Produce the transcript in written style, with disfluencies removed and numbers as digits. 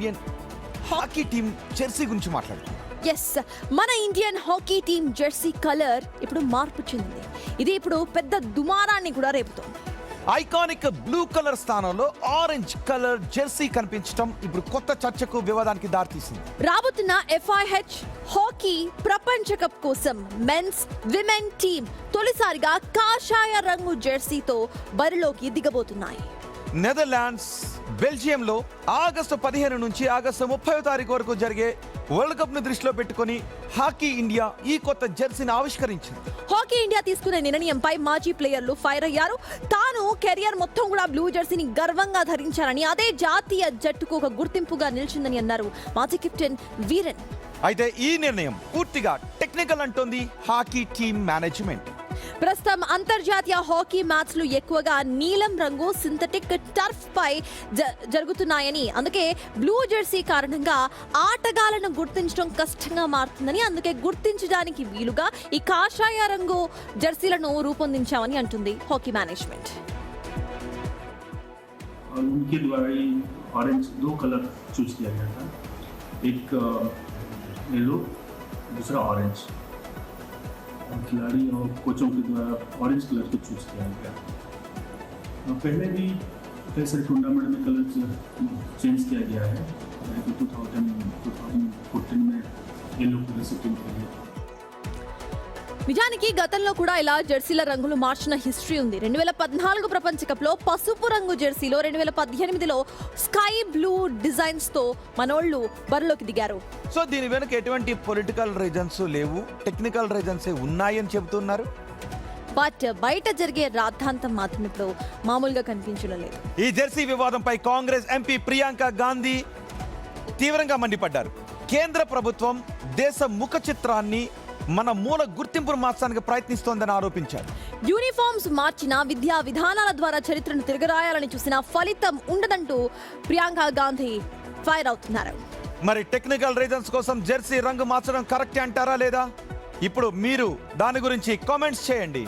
Indian hockey team Jersey గురించి మాట్లాడుతున్నాం. Yes, మన Indian hockey team Jersey colour ఇప్పుడు మార్పు చెందింది. ఇది ఇప్పుడు పెద్ద దుమారాన్ని కూడా రేపుతోంది. ఐకానిక్ బ్లూ కలర్ స్థానంలో ఆరెంజ్ కలర్ జెర్సీ కనిపించడం ఇప్పుడు కొత్త చర్చకు, వివాదానికి దారితీసింది. రాబోతున్న FIH హాకీ ప్రపంచ కప్ కోసం మెన్స్ విమెన్ టీం తొలిసారిగా కాషాయ రంగు జెర్సీతో బరిలోకి దిగబోతున్నాయి. నెదర్లాండ్స్, బెల్జియంలో ఆగస్టు 15 నుంచి ఆగస్టు 30 తారీఖు వరకు జరిగే వరల్డ్ కప్ ను దృష్టిలో పెట్టుకుని హాకీ ఇండియా ఈ కొత్త జెర్సీని ఆవిష్కరించింది. హాకీ ఇండియా తీసుకునే నిర్ణయంపై మాజీ ప్లేయర్లు ఫైర్ అయ్యారు. తాను కెరియర్ మొత్తం కూడా బ్లూ జెర్సీని గర్వంగా ధరించారని, అదే జాతీయ జట్టుకు ఒక గుర్తింపుగా నిలిచిందని అన్నారు మాజీ కెప్టెన్ వీరన్. అయితే ఈ నిర్ణయం పూర్తిగా టెక్నికల్ అంటోంది హాకీ టీమ్ మేనేజ్మెంట్. ప్రస్తుతం అంతర్జాతీయ హాకీ మ్యాచ్లు ఎక్కువగా నీలం రంగు సింథటిక్ టర్ఫ్ పై జరుగుతున్నాయని, అందుకే బ్లూ జెర్సీ కారణంగా ఆటగాళ్లను గుర్తించడం కష్టంగా మారుతుందని, అందుకే గుర్తించడానికి వీలుగా ఈ కాషాయ రంగు జెర్సీలను రూపొందించామని అంటుంది హాకీ మేనేజ్మెంట్. उनके द्वारा ही ऑरेंज 2 कलर चूज किया गया था, एक येलो, दूसरा ऑरेंज. खिलाड़ी और कोचों के द्वारा ऑरेंज कलर को चूज किया गया. पहले भी कई सारे टूर्नामेंट में कलर चेंज किया गया है. 2014 में येलो कलर से टीम खेली. నిజానికి గతంలో కూడా ఇలా జెర్సీల రంగులు మార్చిన హిస్టరీ ఉంది. 2014 ప్రపంచ కప్ లో పసుపు రంగు జెర్సీలో, 2018లో స్కై బ్లూ డిజైన్స్ తో మనోళ్ళు బరిలోకి దిగారు. సో దీని వెనుక ఎటువంటి పొలిటికల్ రీజన్స్ లేవు, టెక్నికల్ రీజన్స్ ఉన్నాయని చెబుతున్నారు. బట్ బయట జరిగే రాద్ధాంతం మాత్రం ఇప్పుడు మామూలుగా కనిపించడం లేదు. ఈ జెర్సీ వివాదంపై కాంగ్రెస్ ఎంపీ ప్రియాంక గాంధీ తీవ్రంగా మండిపడ్డారు. కేంద్ర ప్రభుత్వం దేశ ముఖ చిత్రాన్ని, మన మూల గుర్తింపును మార్చడానికి ప్రయత్నిస్తోందని ఆరోపించారు. యూనిఫామ్స్ మార్చిన, విద్యా విధానాల ద్వారా చరిత్రను తిరగరాయాలని చూసిన ఫలితం ఉండదంటూ ప్రియాంక గాంధీ ఫైర్ అవుతున్నారు. మరి టెక్నికల్ రీజన్స్ కోసం జెర్సీ రంగు మార్చడం కరెక్టే అంటారా లేదా? ఇప్పుడు మీరు దాని గురించి కామెంట్స్ చేయండి.